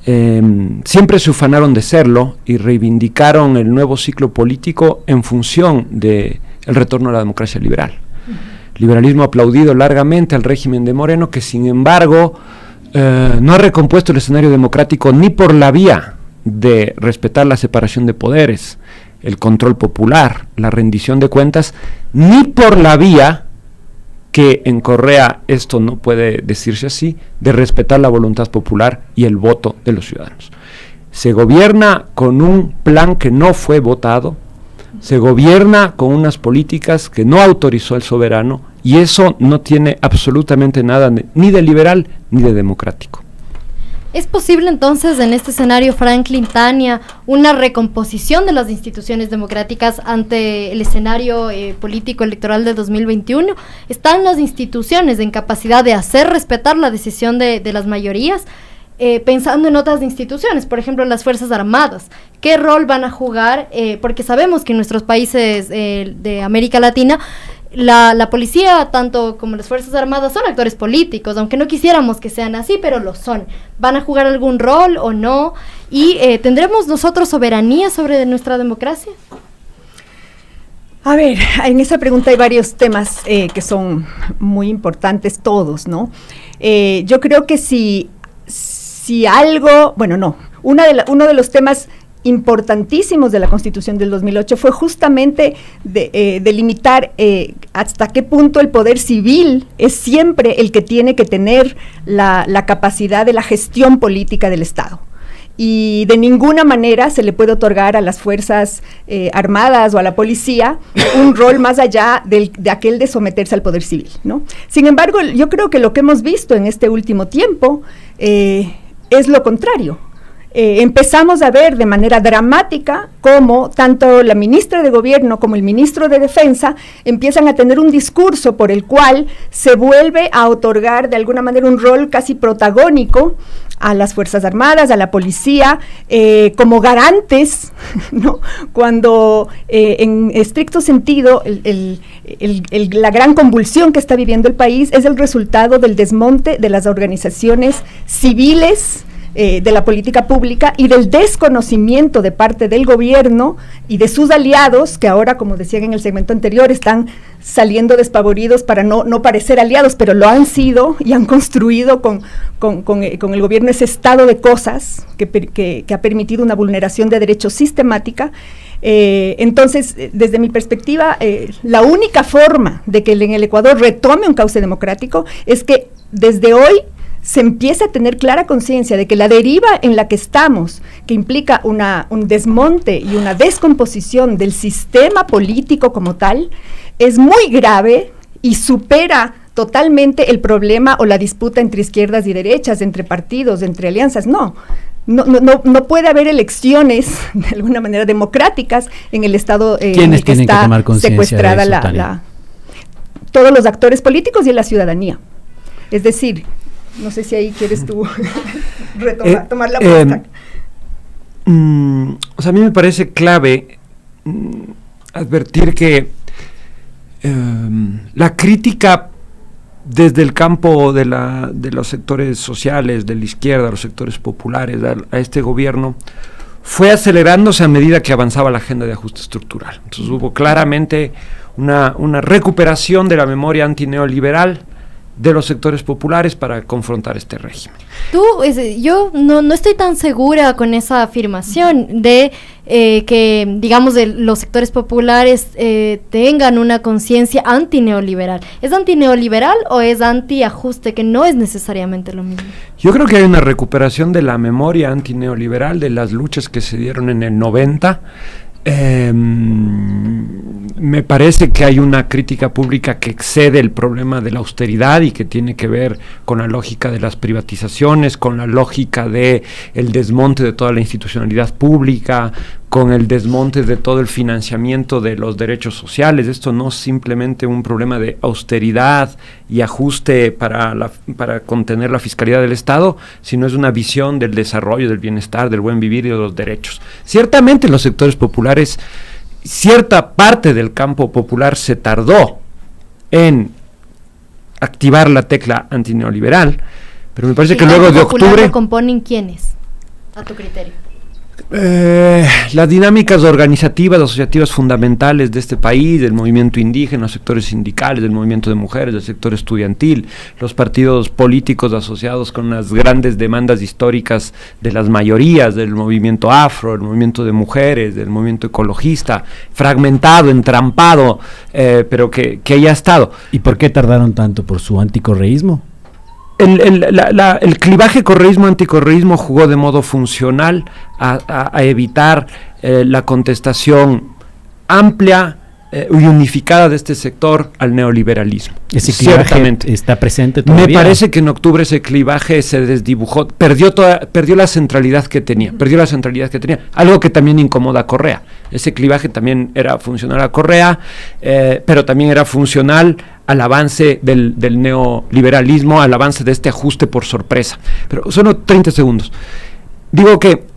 siempre se ufanaron de serlo y reivindicaron el nuevo ciclo político en función del retorno a la democracia liberal. Liberalismo aplaudido largamente al régimen de Moreno, que sin embargo no ha recompuesto el escenario democrático ni por la vía de respetar la separación de poderes, el control popular, la rendición de cuentas, ni por la vía, que en Correa esto no puede decirse así, de respetar la voluntad popular y el voto de los ciudadanos. Se gobierna con un plan que no fue votado, se gobierna con unas políticas que no autorizó el soberano, y eso no tiene absolutamente nada ni de liberal ni de democrático. ¿Es posible entonces en este escenario, Franklin, Tania, una recomposición de las instituciones democráticas ante el escenario político electoral de 2021? ¿Están las instituciones en capacidad de hacer respetar la decisión de las mayorías? Pensando en otras instituciones, por ejemplo las Fuerzas Armadas, ¿qué rol van a jugar? Porque sabemos que en nuestros países de América Latina la policía, tanto como las Fuerzas Armadas, son actores políticos, aunque no quisiéramos que sean así, pero lo son. ¿Van a jugar algún rol o no? ¿Y tendremos nosotros soberanía sobre nuestra democracia? A ver, en esa pregunta hay varios temas que son muy importantes todos, ¿no? Yo creo que si algo, bueno, no, uno de los temas importantísimos de la Constitución del 2008 fue justamente delimitar hasta qué punto el poder civil es siempre el que tiene que tener la capacidad de la gestión política del Estado. Y de ninguna manera se le puede otorgar a las Fuerzas Armadas o a la policía un rol más allá de aquel de someterse al poder civil, ¿no? Sin embargo, yo creo que lo que hemos visto en este último tiempo es lo contrario. Empezamos a ver de manera dramática cómo tanto la ministra de Gobierno como el ministro de Defensa empiezan a tener un discurso por el cual se vuelve a otorgar de alguna manera un rol casi protagónico a las Fuerzas Armadas, a la policía, como garantes, ¿no? Cuando en estricto sentido la gran convulsión que está viviendo el país es el resultado del desmonte de las organizaciones civiles, de la política pública y del desconocimiento de parte del gobierno y de sus aliados, que ahora, como decían en el segmento anterior, están saliendo despavoridos para no parecer aliados, pero lo han sido y han construido con el gobierno ese estado de cosas que ha permitido una vulneración de derechos sistemática. Entonces, desde mi perspectiva, la única forma de que en el Ecuador retome un cauce democrático es que desde hoy se empieza a tener clara conciencia de que la deriva en la que estamos, que implica un desmonte y una descomposición del sistema político como tal, es muy grave y supera totalmente el problema o la disputa entre izquierdas y derechas, entre partidos, entre alianzas. No puede haber elecciones de alguna manera democráticas en el Estado en el que está secuestrada todos los actores políticos y la ciudadanía. Es decir, no sé si ahí quieres tú tomar la puesta. O sea, a mí me parece clave advertir que la crítica desde el campo de los sectores sociales, de la izquierda, los sectores populares, a este gobierno, fue acelerándose a medida que avanzaba la agenda de ajuste estructural. Entonces hubo claramente una recuperación de la memoria antineoliberal de los sectores populares para confrontar este régimen. Yo no estoy tan segura con esa afirmación de que, digamos, los sectores populares tengan una conciencia antineoliberal. ¿Es antineoliberal o es antiajuste, que no es necesariamente lo mismo? Yo creo que hay una recuperación de la memoria antineoliberal, de las luchas que se dieron en el 90. Me parece que hay una crítica pública que excede el problema de la austeridad y que tiene que ver con la lógica de las privatizaciones, con la lógica de el desmonte de toda la institucionalidad pública, con el desmonte de todo el financiamiento de los derechos sociales. Esto no es simplemente un problema de austeridad y ajuste para contener la fiscalidad del Estado, sino es una visión del desarrollo, del bienestar, del buen vivir y de los derechos. Ciertamente los sectores populares, cierta parte del campo popular se tardó en activar la tecla antineoliberal, pero me parece que luego de octubre... ¿Lo componen quiénes, a tu criterio? Las dinámicas organizativas, asociativas fundamentales de este país, del movimiento indígena, los sectores sindicales, del movimiento de mujeres, del sector estudiantil, los partidos políticos asociados con las grandes demandas históricas de las mayorías, del movimiento afro, del movimiento de mujeres, del movimiento ecologista, fragmentado, entrampado, pero que haya estado. ¿Y por qué tardaron tanto? ¿Por su anticorreísmo? El clivaje correísmo-anticorreísmo jugó de modo funcional a evitar la contestación amplia y unificada de este sector al neoliberalismo. Ese clivaje está presente todavía. Me parece que en octubre ese clivaje se desdibujó, perdió la centralidad que tenía, algo que también incomoda a Correa. Ese clivaje también era funcional a Correa, pero también era funcional al avance del neoliberalismo, al avance de este ajuste por sorpresa. Pero solo 30 segundos. Digo que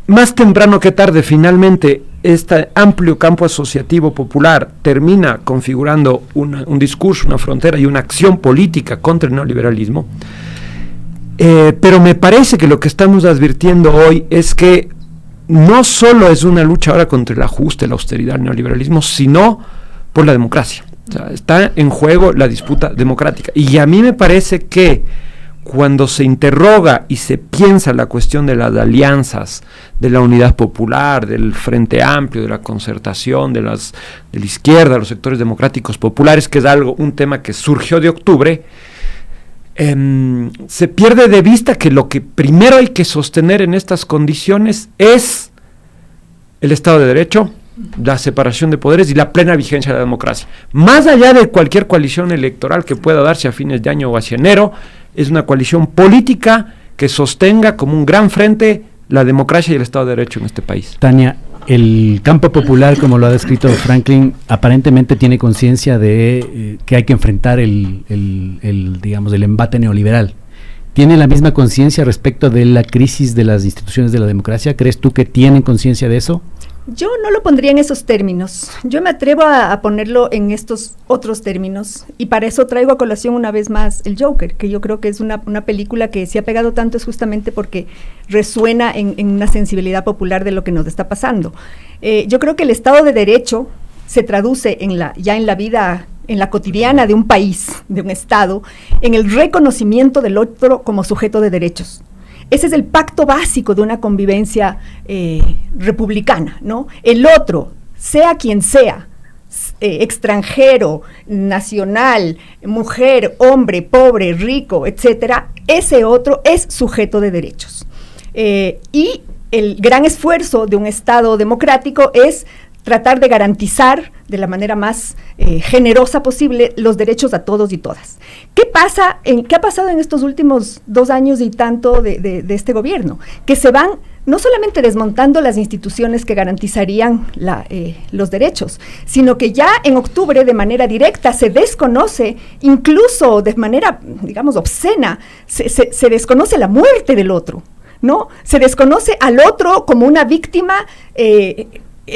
más temprano que tarde, finalmente, este amplio campo asociativo popular termina configurando un discurso, una frontera y una acción política contra el neoliberalismo. Pero me parece que lo que estamos advirtiendo hoy es que no solo es una lucha ahora contra el ajuste, la austeridad, el neoliberalismo, sino por la democracia. O sea, está en juego la disputa democrática. Y a mí me parece que cuando se interroga y se piensa la cuestión de las alianzas, de la unidad popular, del Frente Amplio, de la concertación, de la izquierda, los sectores democráticos populares, que es un tema que surgió de octubre, se pierde de vista que lo que primero hay que sostener en estas condiciones es el Estado de Derecho, la separación de poderes y la plena vigencia de la democracia. Más allá de cualquier coalición electoral que pueda darse a fines de año o hacia enero, es una coalición política que sostenga como un gran frente la democracia y el Estado de Derecho en este país. Tania, el campo popular, como lo ha descrito Franklin, aparentemente tiene conciencia de que hay que enfrentar el embate neoliberal. ¿Tiene la misma conciencia respecto de la crisis de las instituciones de la democracia? ¿Crees tú que tienen conciencia de eso? Yo no lo pondría en esos términos. Yo me atrevo a ponerlo en estos otros términos, y para eso traigo a colación una vez más el Joker, que yo creo que es una película que se ha pegado tanto es justamente porque resuena en una sensibilidad popular de lo que nos está pasando. Yo creo que el Estado de Derecho se traduce ya en la vida, en la cotidiana de un país, de un Estado, en el reconocimiento del otro como sujeto de derechos. Ese es el pacto básico de una convivencia republicana, ¿no? El otro, sea quien sea, extranjero, nacional, mujer, hombre, pobre, rico, etcétera, ese otro es sujeto de derechos. Y el gran esfuerzo de un Estado democrático es tratar de garantizar de la manera más generosa posible los derechos a todos y todas. ¿Qué ha pasado en estos últimos 2 años y tanto de este gobierno? Que se van no solamente desmontando las instituciones que garantizarían los derechos, sino que ya en octubre de manera directa se desconoce, incluso de manera, digamos, obscena, se desconoce la muerte del otro, ¿no? Se desconoce al otro como una víctima.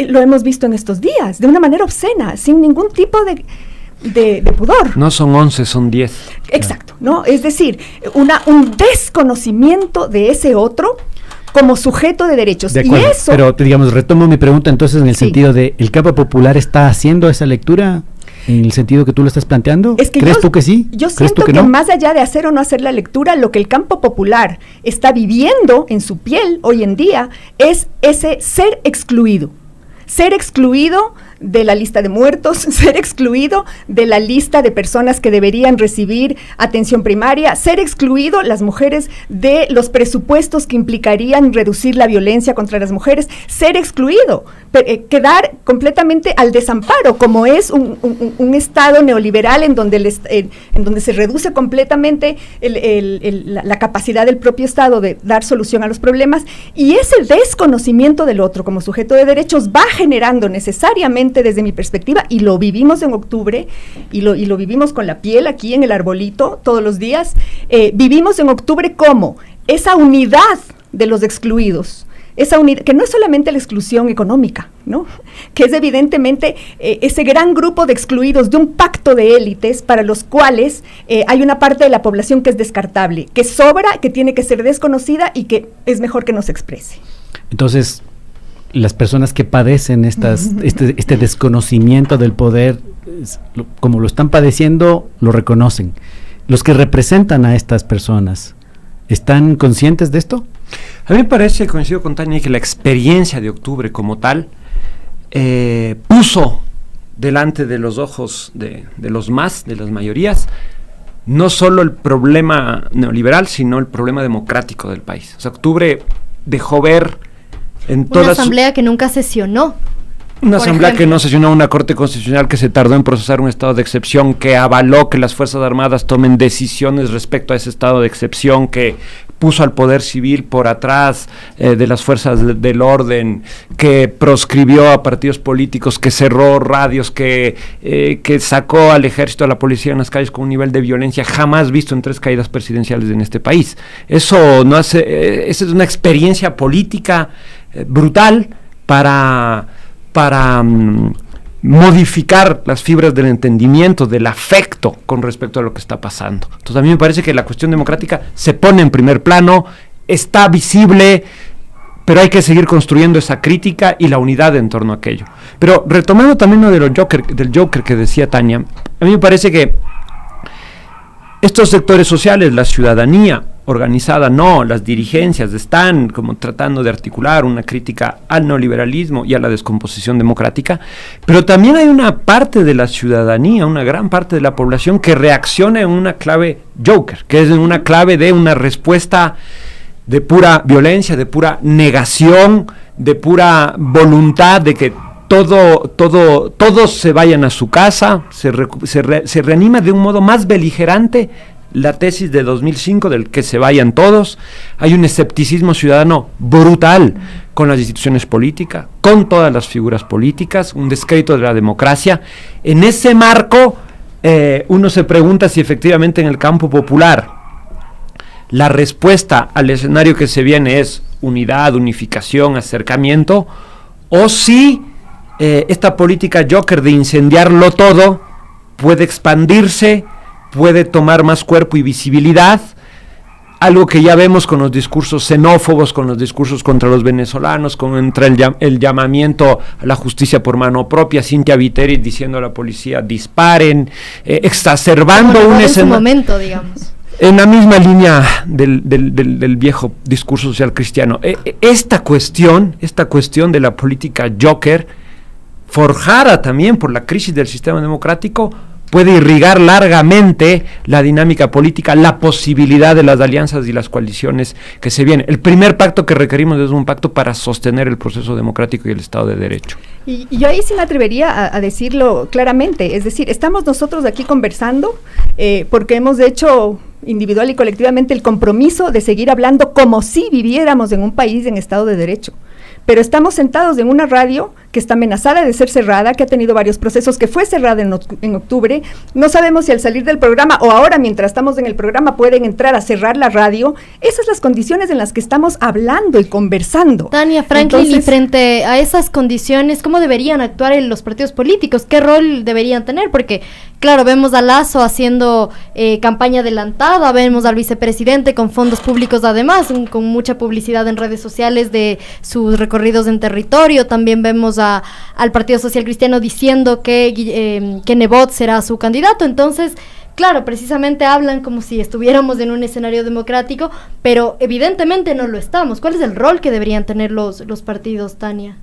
Lo hemos visto en estos días, de una manera obscena, sin ningún tipo de pudor. No son 11, son 10. Exacto, ¿no? Es decir, un desconocimiento de ese otro como sujeto de derechos. De acuerdo, y eso, pero digamos, retomo mi pregunta entonces en el sentido de, ¿el campo popular está haciendo esa lectura en el sentido que tú lo estás planteando? Es que ¿Crees tú que sí? Yo ¿Crees siento tú que no? más allá de hacer o no hacer la lectura, lo que el campo popular está viviendo en su piel hoy en día es ese ser excluido. Ser excluido de la lista de muertos, ser excluido de la lista de personas que deberían recibir atención primaria, ser excluido las mujeres de los presupuestos que implicarían reducir la violencia contra las mujeres, ser excluido, quedar completamente al desamparo, como es un Estado neoliberal en donde se reduce completamente la capacidad del propio Estado de dar solución a los problemas, y ese desconocimiento del otro como sujeto de derechos va generando necesariamente, desde mi perspectiva, y lo vivimos en octubre, y lo vivimos con la piel aquí en el arbolito todos los días, vivimos en octubre como esa unidad de los excluidos, esa unidad, que no es solamente la exclusión económica, ¿no? Que es evidentemente ese gran grupo de excluidos de un pacto de élites para los cuales hay una parte de la población que es descartable, que sobra, que tiene que ser desconocida y que es mejor que no se exprese. Entonces, las personas que padecen este desconocimiento del poder, como lo están padeciendo, lo reconocen. Los que representan a estas personas, ¿están conscientes de esto? A mí me parece, coincido con Tania, que la experiencia de octubre como tal puso delante de los ojos de las mayorías, no solo el problema neoliberal, sino el problema democrático del país. O sea, octubre dejó ver en una asamblea que nunca sesionó. Una asamblea que no sesionó, una corte constitucional que se tardó en procesar un estado de excepción, que avaló que las Fuerzas Armadas tomen decisiones respecto a ese estado de excepción, que puso al poder civil por atrás de las fuerzas del orden, que proscribió a partidos políticos, que cerró radios, que sacó al ejército, a la policía en las calles con un nivel de violencia jamás visto en 3 caídas presidenciales en este país. Eso no hace, esa es una experiencia política brutal para modificar las fibras del entendimiento, del afecto con respecto a lo que está pasando. Entonces a mí me parece que la cuestión democrática se pone en primer plano, está visible, pero hay que seguir construyendo esa crítica y la unidad en torno a aquello. Pero retomando también lo de del Joker que decía Tania, a mí me parece que estos sectores sociales, la ciudadanía organizada, no, las dirigencias están como tratando de articular una crítica al neoliberalismo y a la descomposición democrática, pero también hay una parte de la ciudadanía, una gran parte de la población que reacciona en una clave Joker, que es en una clave de una respuesta de pura violencia, de pura negación, de pura voluntad de que todos se vayan a su casa, se reanima de un modo más beligerante la tesis de 2005 del que se vayan todos. Hay un escepticismo ciudadano brutal con las instituciones políticas, con todas las figuras políticas, un descrédito de la democracia. En ese marco, uno se pregunta si efectivamente en el campo popular la respuesta al escenario que se viene es unidad, unificación, acercamiento, o si esta política Joker de incendiarlo todo puede expandirse, puede tomar más cuerpo y visibilidad, algo que ya vemos con los discursos xenófobos, con los discursos contra los venezolanos, contra el llamamiento a la justicia por mano propia, Cintia Viteri diciendo a la policía disparen, exacerbando un escenario momento, digamos, en la misma línea del viejo discurso social cristiano. Esta cuestión de la política Joker, forjada también por la crisis del sistema democrático, puede irrigar largamente la dinámica política, la posibilidad de las alianzas y las coaliciones que se vienen. El primer pacto que requerimos es un pacto para sostener el proceso democrático y el Estado de Derecho. Y yo ahí sí me atrevería a decirlo claramente, es decir, estamos nosotros aquí conversando porque hemos hecho individual y colectivamente el compromiso de seguir hablando como si viviéramos en un país en Estado de Derecho. Pero estamos sentados en una radio que está amenazada de ser cerrada, que ha tenido varios procesos, que fue cerrada en octubre. No sabemos si al salir del programa o ahora mientras estamos en el programa pueden entrar a cerrar la radio. Esas son las condiciones en las que estamos hablando y conversando. Tania, Franklin, entonces, y frente a esas condiciones, ¿cómo deberían actuar los partidos políticos? ¿Qué rol deberían tener? Porque, claro, vemos a Lasso haciendo campaña adelantada, vemos al vicepresidente con fondos públicos además, con mucha publicidad en redes sociales de sus recorridos en territorio. También vemos al Partido Social Cristiano diciendo que Nebot será su candidato. Entonces, claro, precisamente hablan como si estuviéramos en un escenario democrático, pero evidentemente no lo estamos. ¿Cuál es el rol que deberían tener los partidos, Tania?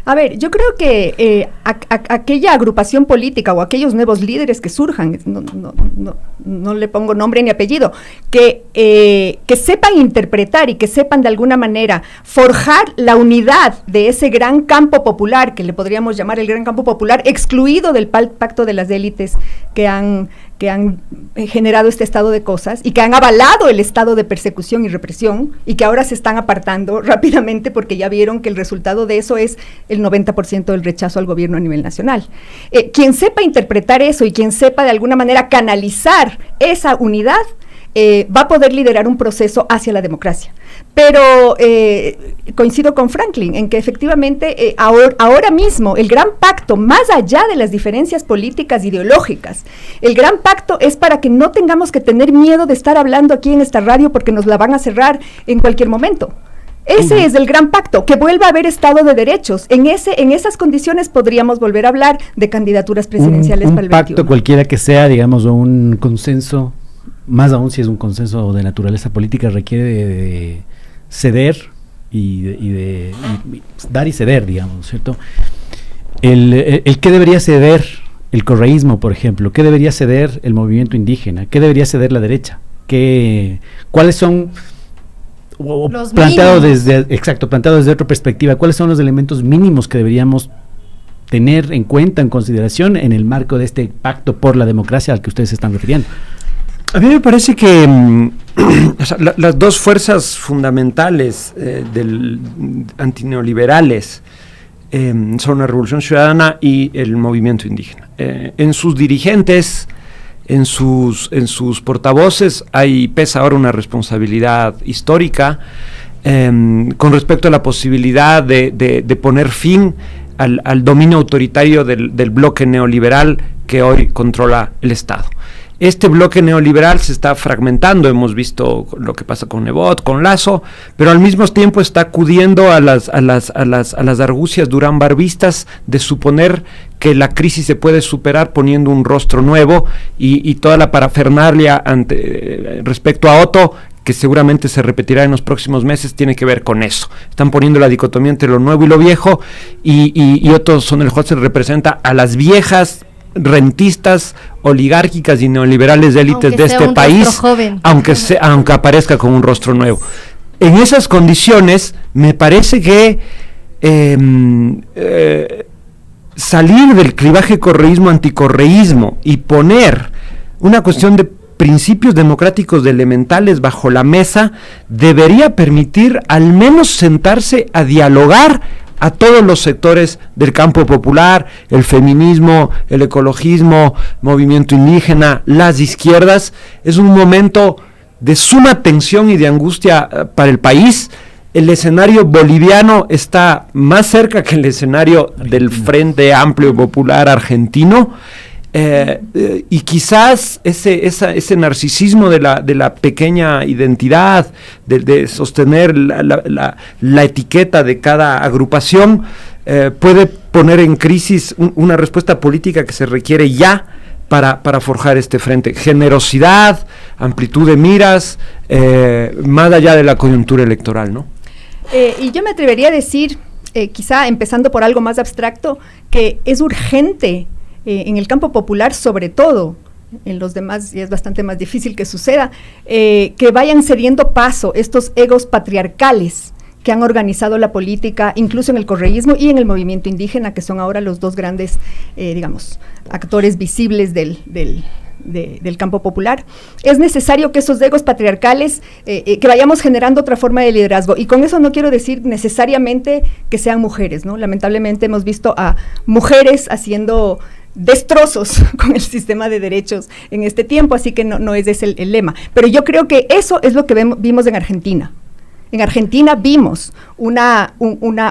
A ver, yo creo que aquella agrupación política o aquellos nuevos líderes que surjan, no le pongo nombre ni apellido, que sepan interpretar y que sepan de alguna manera forjar la unidad de ese gran campo popular, que le podríamos llamar el gran campo popular, excluido del pacto de las élites que han generado este estado de cosas y que han avalado el estado de persecución y represión y que ahora se están apartando rápidamente porque ya vieron que el resultado de eso es el 90% del rechazo al gobierno a nivel nacional. Quien sepa interpretar eso y quien sepa de alguna manera canalizar esa unidad, va a poder liderar un proceso hacia la democracia. Pero coincido con Franklin en que efectivamente ahora mismo el gran pacto, más allá de las diferencias políticas ideológicas, el gran pacto es para que no tengamos que tener miedo de estar hablando aquí en esta radio porque nos la van a cerrar en cualquier momento. Ese es el gran pacto, que vuelva a haber Estado de Derechos. En esas condiciones podríamos volver a hablar de candidaturas presidenciales para el 21. Un pacto cualquiera que sea, digamos, o un consenso, más aún si es un consenso de naturaleza política, requiere de ceder y de dar y ceder, digamos, ¿cierto? El ¿qué debería ceder el correísmo, por ejemplo? ¿Qué debería ceder el movimiento indígena? ¿Qué debería ceder la derecha? ¿Cuáles son, planteado desde otra perspectiva, cuáles son los elementos mínimos que deberíamos tener en cuenta, en consideración, en el marco de este pacto por la democracia al que ustedes se están refiriendo? A mí me parece que o sea, las dos fuerzas fundamentales antineoliberales son la Revolución Ciudadana y el movimiento indígena. En sus dirigentes, en sus portavoces, pesa ahora una responsabilidad histórica con respecto a la posibilidad de poner fin al dominio autoritario del bloque neoliberal que hoy controla el Estado. Este bloque neoliberal se está fragmentando, hemos visto lo que pasa con Nebot, con Lasso, pero al mismo tiempo está acudiendo a las argucias durán-barbistas de suponer que la crisis se puede superar poniendo un rostro nuevo y toda la parafernalia respecto a Otto, que seguramente se repetirá en los próximos meses, tiene que ver con eso. Están poniendo la dicotomía entre lo nuevo y lo viejo, y Otto Sonnenholzer representa a las viejas rentistas, oligárquicas y neoliberales de élites de este país, aunque aparezca con un rostro nuevo. En esas condiciones, me parece que salir del clivaje correísmo-anticorreísmo y poner una cuestión de principios democráticos elementales bajo la mesa debería permitir al menos sentarse a dialogar a todos los sectores del campo popular, el feminismo, el ecologismo, movimiento indígena, las izquierdas. Es un momento de suma tensión y de angustia para el país. El escenario boliviano está más cerca que el escenario del Frente Amplio Popular argentino. Y quizás ese narcisismo de la pequeña identidad, de sostener la etiqueta de cada agrupación, puede poner en crisis una respuesta política que se requiere ya para forjar este frente. Generosidad, amplitud de miras, más allá de la coyuntura electoral, ¿no? Y yo me atrevería a decir, quizá empezando por algo más abstracto, que es urgente en el campo popular, sobre todo. En los demás ya es bastante más difícil que suceda, que vayan cediendo paso estos egos patriarcales que han organizado la política, incluso en el correísmo y en el movimiento indígena, que son ahora los dos grandes, actores visibles del campo popular. Es necesario que esos egos patriarcales, que vayamos generando otra forma de liderazgo, y con eso no quiero decir necesariamente que sean mujeres, ¿no? Lamentablemente hemos visto a mujeres haciendo destrozos con el sistema de derechos en este tiempo, así que no es ese el lema. Pero yo creo que eso es lo que vimos en Argentina. En Argentina vimos una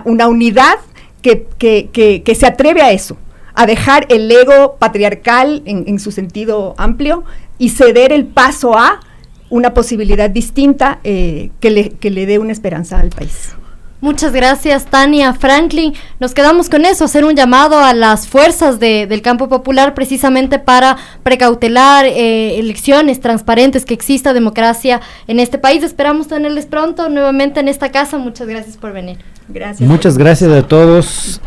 unidad que se atreve a eso, a dejar el ego patriarcal en su sentido amplio y ceder el paso a una posibilidad distinta que le dé una esperanza al país. Muchas gracias, Tania, Franklin. Nos quedamos con eso, hacer un llamado a las fuerzas del campo popular precisamente para precautelar elecciones transparentes, que exista democracia en este país. Esperamos tenerles pronto nuevamente en esta casa. Muchas gracias por venir. Gracias. Muchas gracias a todos.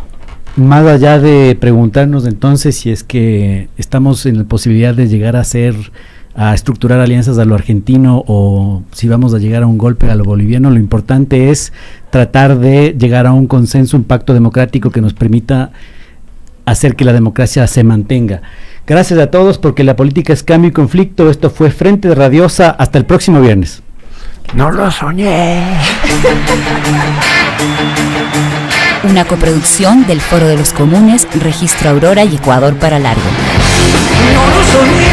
Más allá de preguntarnos entonces si es que estamos en la posibilidad de llegar a estructurar alianzas a lo argentino o si vamos a llegar a un golpe a lo boliviano, lo importante es tratar de llegar a un consenso, un pacto democrático que nos permita hacer que la democracia se mantenga. Gracias a todos, porque la política es cambio y conflicto. Esto fue Frente Radiosa. Hasta el próximo viernes. No lo soñé. Una coproducción del Foro de los Comunes, Registro Aurora y Ecuador para Largo. No lo soñé.